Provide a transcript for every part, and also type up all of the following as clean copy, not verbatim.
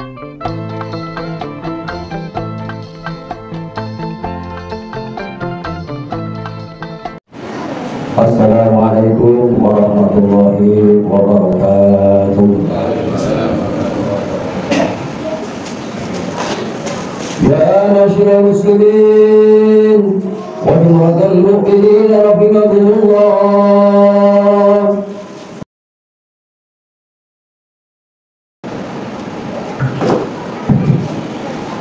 Assalamualaikum warahmatullahi wabarakatuh. Ya masyarakat muslimin wa jumlatal mu'minin rahimakumullah.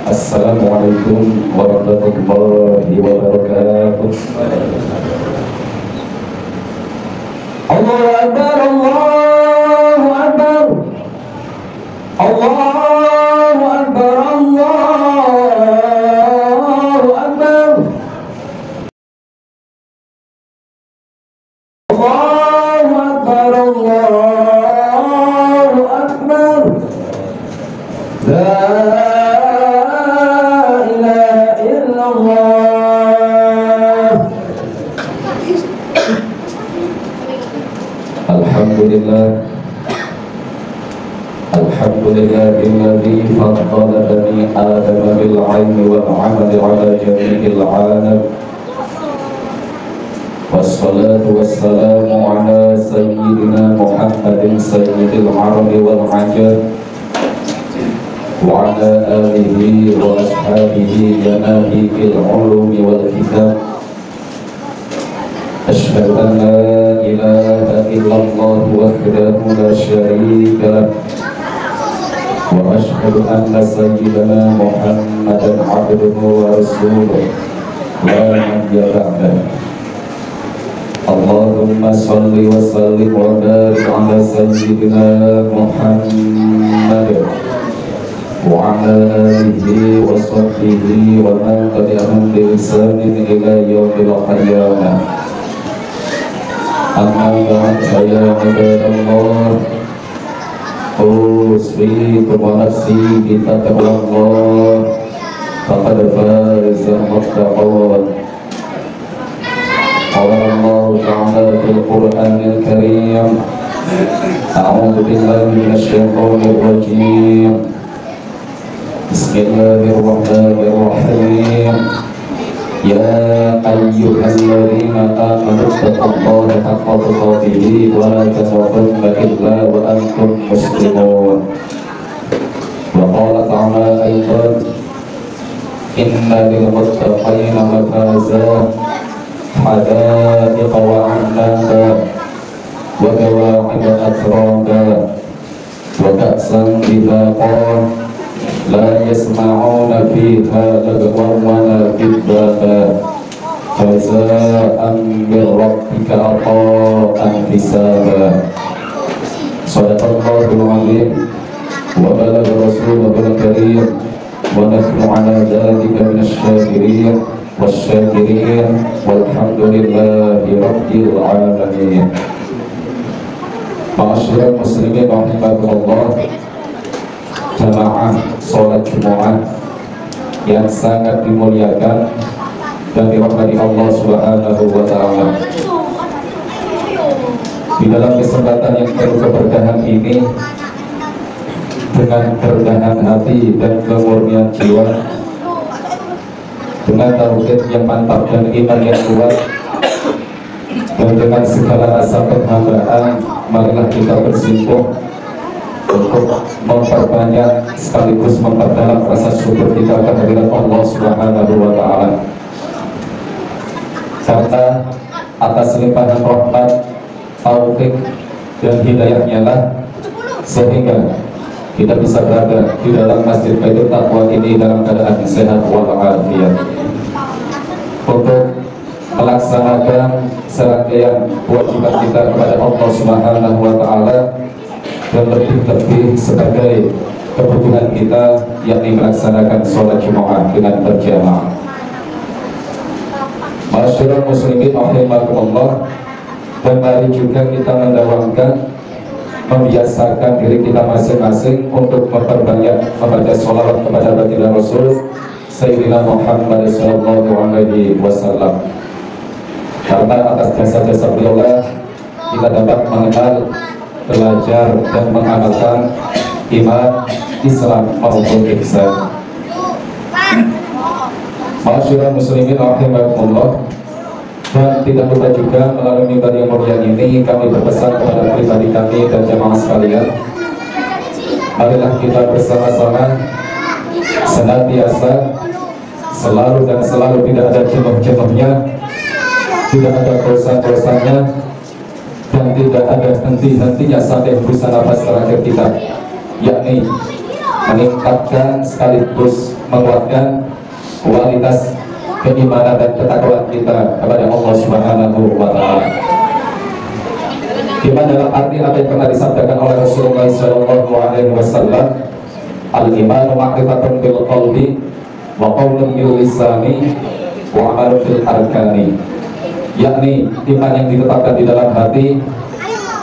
Assalamualaikum warahmatullahi wabarakatuh. Allahu Akbar, Allahu Akbar, Allahu Akbar, Allahu Akbar, Allahu Akbar, Allahu Akbar. La ilaha illallah. Alhamdulillah alladzi faddala bani Adam bil 'ilmi wal 'amali 'ala jami'il 'alam. Wassalatu wassalamu 'ala sayyidina Muhammadin sayyidil 'arabi wal 'ajam wa 'ala alihi wa ashabihi janahiil 'ulumi wal kitab. Asyhadu an la ilaha illallah wahdahu la syarika lah wa asyhadu anna sayyidana Muhammadan abduhu wa rasuluh la nabiyya ba'dahu. Allahumma shalli wa sallim wa barik ala sayyidina Muhammad wa ala alihi wa sahbihi wa man tabi'ahum bi ihsanin ila yaumil qiyamah. Amma ba'd, ya ibadallah, usrikum wa nafsi bi taqwallah, faqad faza al-muttaqun. Qala Allah ta'ala fil Qur'anil Karim, a'udzu billahi minasy syaithanir rajim. Bismillahirrahmanirrahim. Ya ayyuhalladzina amanu taqullaha haqqa tuqatih wa la tamutunna illa wa antum muslimun. Wa qala ta'ala aidan, inna lil muttaqina mafaza hadaiqa wa a'naba wa kawa'iba atraba wa ka'san dibaqa la yasma'una fiha lagwan wa la kidbaba jaza'an min rabbika ata'an hisaba. Sadaqallahul azim wa balagha rasulul karim wa nahnu ala dhalika minasy syakirin wasyakirin walhamdulillahi rabbil alamin. Ma'asyiral muslimin rahimakumullah, jamaah sholat Jumat yang sangat dimuliakan dan dirahmati Allah Subhanahu wa ta'ala. Di dalam kesempatan yang penuh keberkahan ini, dengan kerendahan hati dan kemurnian jiwa, dengan tauhid yang mantap dan iman yang kuat, dan dengan segala rasa penghambaan, marilah kita bersimpuh untuk memperbanyak sekaligus memperdalam rasa syukur kita kehadirat Allah Subhanahu wa ta'ala. Karena atas limpahan rahmat, taufik dan hidayahnya lah sehingga kita bisa berada di dalam Masjid Baitul Taqwa ini dalam keadaan sehat walafiat untuk melaksanakan serangkaian kewajiban kita kepada Allah Subhanahu wa ta'ala, dan lebih-lebih sebagai kebutuhan kita, yakni melaksanakan sholat Jumat dengan berjamaah. Masyarakat muslimin rahimakumullah, dan mari juga kita mendawamkan, membiasakan diri kita masing-masing untuk memperbanyak membaca sholawat kepada baginda Rasul Sayyidina Muhammad sallallahu alaihi wasallam. Karena atas jasa-jasa beliau kita dapat mengenal, belajar dan mengamalkan iman, Islam maupun ihsan. Ma'asyiral muslimin rahimakumullah, dan tidak lupa juga melalui mimbar yang mulia ini kami berpesan kepada pribadi kami dan jamaah sekalian, marilah kita bersama-sama senantiasa selalu dan selalu tidak ada jenuh-jenuhnya, tidak ada dosa-dosanya, dan tidak ada henti-hentinya sampai hembusan nafas terakhir kita, yakni meningkatkan sekaligus menguatkan kualitas keimanan dan ketakwaan kita kepada Allah Subhanahu wa Ta'ala. Iman dalam arti apa yang pernah disabdakan oleh Rasulullah SAW, al-imanu ma'rifatun bil qalbi wa qawlun bil lisani wa amalun bil arkani, yakni iman yang ditetapkan di dalam hati,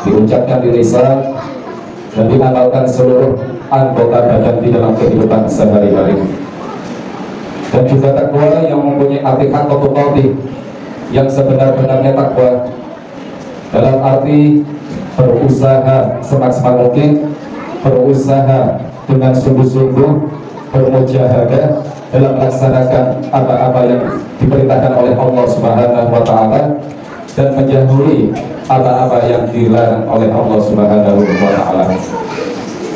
diucapkan di lisan, dan diamalkan seluruh anggota badan di dalam kehidupan sehari-hari. Dan juga takwa yang mempunyai arti haqqatul qalbi, yang sebenar-benarnya takwa dalam arti berusaha semaksimal mungkin, berusaha dengan sungguh-sungguh, bermujahadah dalam melaksanakan apa-apa yang diperintahkan oleh Allah Subhanahu wa Ta'ala, dan menjauhi apa-apa yang dilarang oleh Allah Subhanahu wa Ta'ala.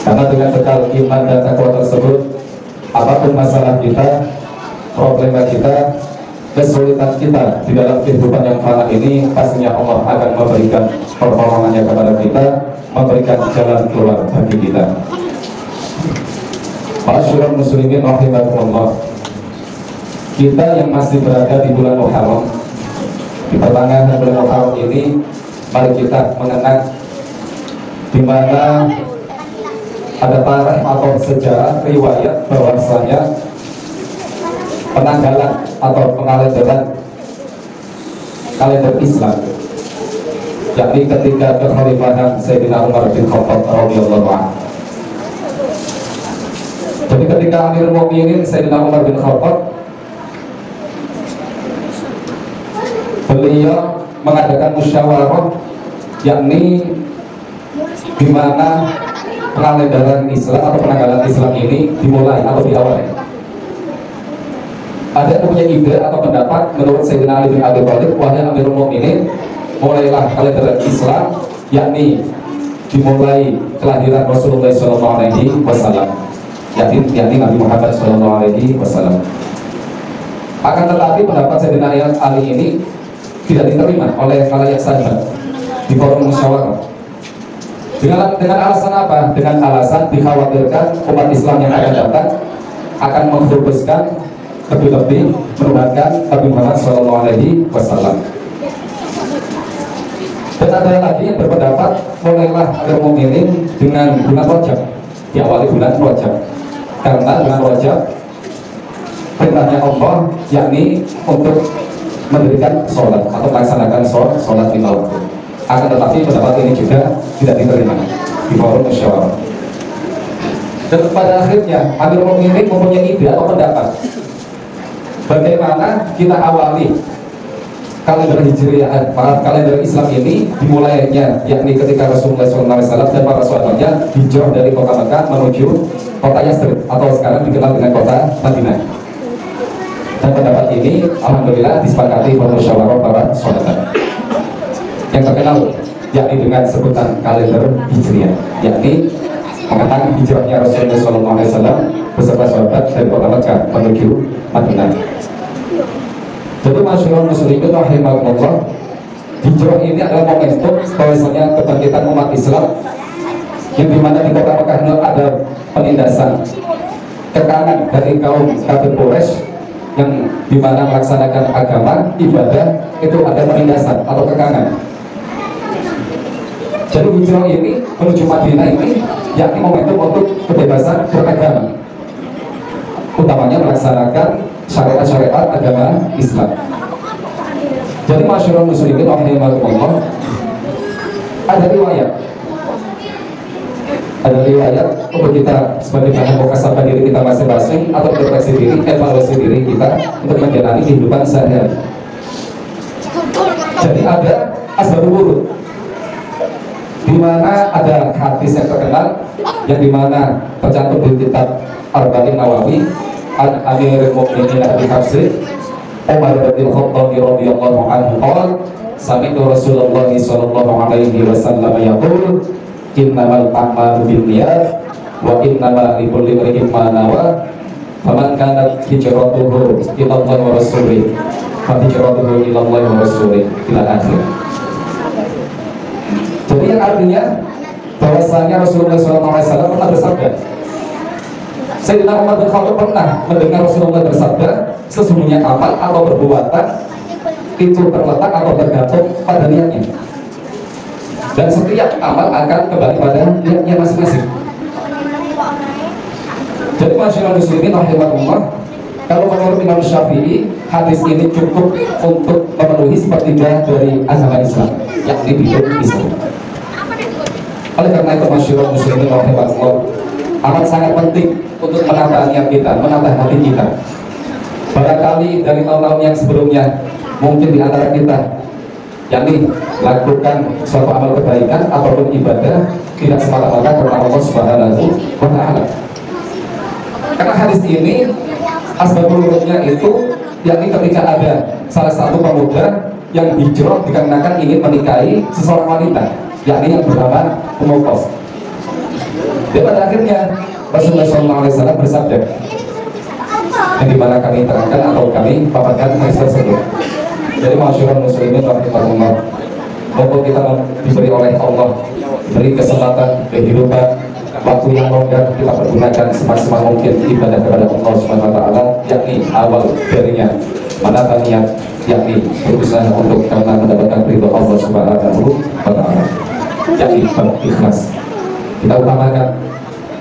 Karena dengan bekal iman dan takwa tersebut, apapun masalah kita, problema kita, kesulitan kita di dalam kehidupan yang fana ini, pastinya Allah akan memberikan pertolongannya kepada kita, memberikan jalan keluar bagi kita. Ma'asyiral muslimin rahimakumullah, kita yang masih berada di bulan Muharram, di pertengahan bulan Muharram ini, mari kita mengenang di mana ada tarikh atau sejarah riwayat bahwasanya penanggalan atau pengalenderan kalender Islam, yakni ketika kekhalifahan Sayyidina Umar bin Khattab radhiyallahu anhu. Jadi ketika Amirul Mukminin Sayyidina Umar bin Khattab, beliau mengadakan musyawarah, yakni di mana pengalenderan Islam atau penanggalan Islam ini dimulai atau diawali. Ada yang punya ide atau pendapat menurut Sayyidina Ali bin Abi Thalib, wahai Amirul Mukminin, mulailah kalender Islam, yakni dimulai kelahiran Rasulullah SAW, yakni Nabi Muhammad SAW. Akan tetapi pendapat Sayyidina Ali ini tidak diterima oleh khalayak sahabat di forum musyawarah. Dengan alasan apa? Dengan alasan dikhawatirkan umat Islam yang akan datang akan menghembuskan lebih-lebih merupakan Nabi Muhammad SAW. Dan ada lagi yang berpendapat mulailah Amirul Mukminin dengan bulan Rajab, diawali bulan Rajab, karena bulan Rajab perintahnya Allah, yakni untuk mendirikan sholat atau melaksanakan sholat lima waktu. Akan tetapi pendapat ini juga tidak diterima di forum musyawarah. Dan pada akhirnya Amirul Mukminin mempunyai ide atau pendapat, bagaimana kita awali kalender Hijriah, kalender Islam ini dimulainya, yakni ketika Rasulullah SAW dan para sahabatnya hijrah dari kota Mekah menuju kota Yathrib atau sekarang dikenal dengan kota Madinah. Dan pendapat ini alhamdulillah disepakati oleh musyawarah para sahabat yang terkenal, yakni dengan sebutan kalender Hijriah, yakni mengatakan hijrahnya Rasulullah SAW beserta sahabat dari kota Mekah menuju Madinah. Jadi masyarakat muslimin rahimakumullah, hijrah ini adalah momentum bahwasanya kebangkitan umat Islam, yang dimana di kota Mekah ada penindasan tekanan dari kaum kafir Quraisy yang dimana melaksanakan agama ibadah itu ada penindasan atau kekangan. Jadi hijrah ini menuju Madinah ini yakni momentum untuk kebebasan beragama, utamanya melaksanakan syariat-syariat agama Islam. Jadi masyarakat muslimin rahimakumullah, ada riwayat untuk kita sebagai bahan muhasabah diri kita masing-masing atau refleksi diri, evaluasi diri kita untuk menjalani kehidupan sehari-hari. Jadi ada asbabul wurud. di mana ada hadis yang terkenal yang dimana tercantum di kitab Arba'in Nawawi an Amirul Mukminin Abi Hafsin Umar bin Khattab radhiyallahu anhu qala sami'tu Rasulullah sallallahu alaihi wasallam yaqul innamal a'malu binniyat wa innama likulli imrin ma nawa faman kanat hijratuhu ila Allah wa rasulih fa hijratuhu ila Allah wa rasulih ila akhir. Jadi yang artinya bahwasanya Rasulullah SAW pernah bersabda, Sayyidina Umar bin Khattab pernah mendengar Rasulullah bersabda, sesungguhnya amal atau perbuatan itu terletak atau tergantung pada niatnya, dan setiap amal akan kembali pada niatnya masing-masing. Jadi masyarakat muslimin rahimahullah, kalau menurut Imam Syafi'i, hadis ini cukup untuk memenuhi sepertiga dari agama Islam, yakni bidul Islam. Oleh karena itu masyarakat muslimin rahimahullah, amat sangat penting untuk menata niat kita, menata hati kita. Barangkali dari tahun-tahun yang sebelumnya, mungkin di antara kita yakni lakukan suatu amal kebaikan ataupun ibadah tidak semata-mata karena Allah Subhanahu wa Ta'ala. Karena hadis ini asbabul wurudnya itu yakni ketika ada salah satu pemuda yang hijrah dikarenakan ingin menikahi seseorang wanita, yakni yang bernama Ummu Qaus. Dan pada akhirnya Rasulullah SAW bersabda, yang dimana kami terangkan atau kami paparkan hadis tersebut. Jadi masyarakat muslimin rahimahullah, mumpung kita diberi oleh Allah, diberi kesempatan, kehidupan, waktu yang longgar, kita pergunakan semaksimal mungkin ibadah kepada Allah Subhanahu wa Ta'ala, yakni awal darinya menata niat, yakni berusaha untuk karena mendapatkan ridho Allah Subhanahu wa Ta'ala, yakni ikhlas. Kita utamakan,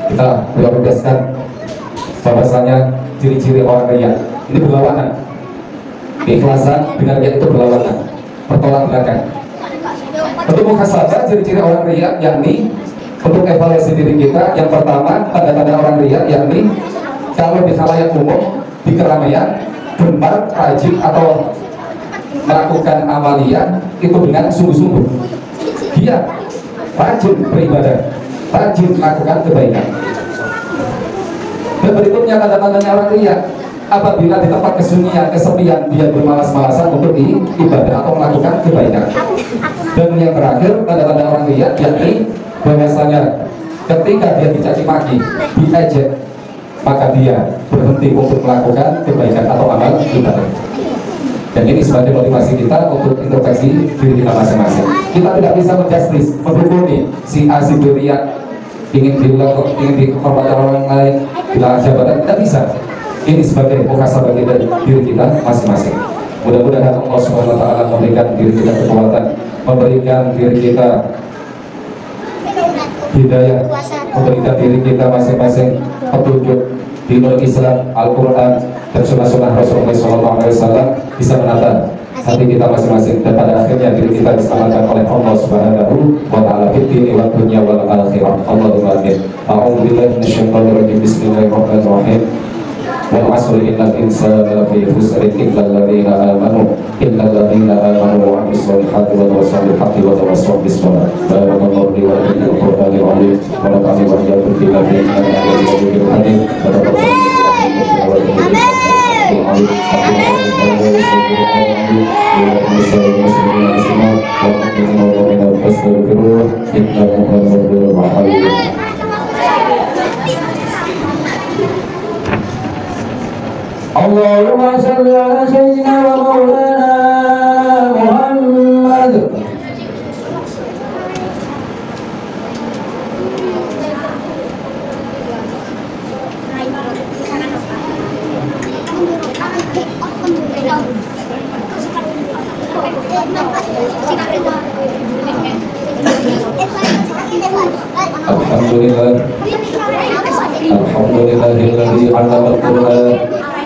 kita prioritaskan bahwasanya ciri-ciri orang riya ini berlawanan. Keikhlasan dengan riya itu berlawanan, bertolak belakang. Untuk muhasabah ciri-ciri orang riya, yakni untuk evaluasi diri kita, yang pertama tanda-tanda orang riya, yakni kalau di khalayak umum, di keramaian, gemar, rajin atau melakukan amalia itu dengan sungguh-sungguh. Dia rajin beribadah, rajin melakukan kebaikan. Dan berikutnya tanda-tandanya orang riya, apabila di tempat kesunyian, kesepian, dia bermalas-malasan untuk ibadah atau melakukan kebaikan. Dan yang terakhir tanda-tanda orang riya, yakni bahwasanya ketika dia dicaci maki, diejek, maka dia berhenti untuk melakukan kebaikan atau amal ibadah. Dan ini sebagai motivasi kita untuk introspeksi diri kita masing-masing. Kita tidak bisa menjustis, menghukumi si A, si B riya, ingin dihormati orang lain, bila jabatan, tidak bisa. Ini sebagai muhasabah dari diri kita masing-masing. Mudah-mudahan Allah Subhanahu wa Ta'ala memberikan diri kita kekuatan, memberikan diri kita hidayah, memberikan diri kita masing-masing petunjuk dinul Islam, Al-Quran dan sunnah-sunnah Rasulullah SAW, bisa menata hati kita masing-masing, dan pada akhirnya diri kita diselamatkan oleh Allah Subhanahu wa Ta'ala fid dini wad dunya wal akhirah. Allahumma amin. A'udzu billahi minasyaitonir rajim. Bismillahirrahmanirrahim. Wal 'asri innal insana lafi khusrin illa alladziina aamanu wa 'amilus solihati wa tawassaw bil haqqi wa tawassaw bis sabr. Barakallahu li wa lakum fil Qur'anil 'azim wa nafa'ani wa iyyakum bima fihi min al-ayati wal hadith. Allahumma salli ala sayyidina wa maulana Muhammad. Alhamdulillah, alhamdulillahilladzi 'allama al-Qur'an,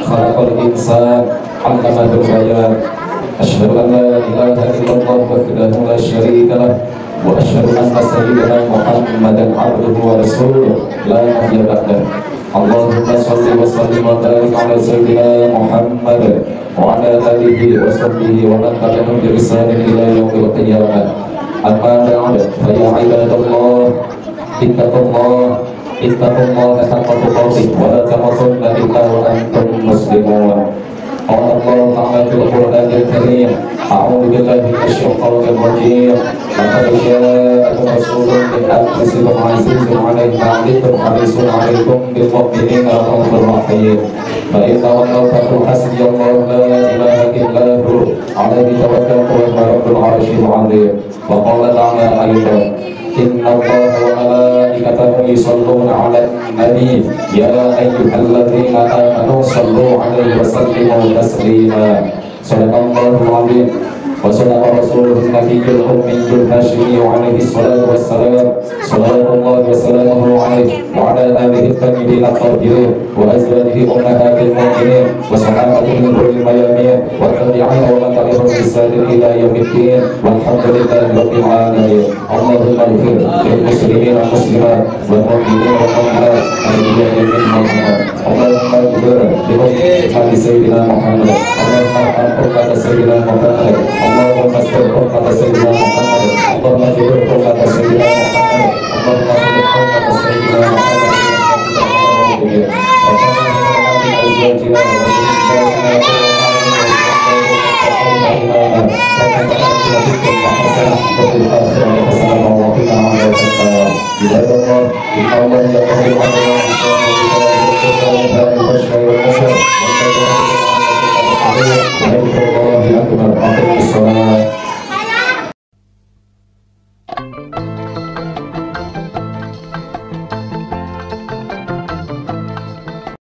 khalaqal insan, 'allamahu al-bayan. Asyhadu an la ilaha illallah wahdahu la syarika lah, wa asyhadu anna sayyidana Muhammadan 'abduhu wa rasuluh la nabiyya ba'dah. Allahumma shalli wa sallim wa barik ala sayyidina Muhammad wa ala alihi wa sahbihi wa man tabi'ahum bi ihsan ila yaumil qiyamah. أما بعد فيا عباد الله اتقوا الله حق تقاته ولا تموتن إلا وأنتم مسلمون. قال الله تعالى في القرآن الكريم أعوذ بالله من الشيطان الرجيم لقد جاءكم رسول من أنفسكم عزيز عليه ما عنتم حريص عليكم بالمؤمنين رؤوف رحيم. فإن تولوا فقل حسبي الله لا إله إلا هو عليه توكلت وهو رب العرش العظيم. وقال تعالى أيضا إن الله وملائكته يصلون على النبي يا أيها الذين آمنوا صلوا عليه وسلموا تسليما. صدق الله العظيم وصدق رسوله النبي الأمي الهاشمي عليه الصلاة والسلام. صلوات الله وسلامه عليه وعلى آله الطيبين الطاهرين وأزواجه أمهات المؤمنين وصحابته الغر الميامين والتابعين ومن تبعهم بإحسان إلى يوم الدين والحمد لله رب العالمين. اللهم اغفر للمسلمين والمسلمات والمؤمنين والمؤمنات الأحياء منهم والأموات. اللهم اغفر لأمة سيدنا محمد. اللهم ارحم أمة سيدنا محمد. اللهم استر أمة سيدنا محمد. اللهم اجبر أمة سيدنا محمد. اللهم اصلح أمة سيدنا محمد. ربنا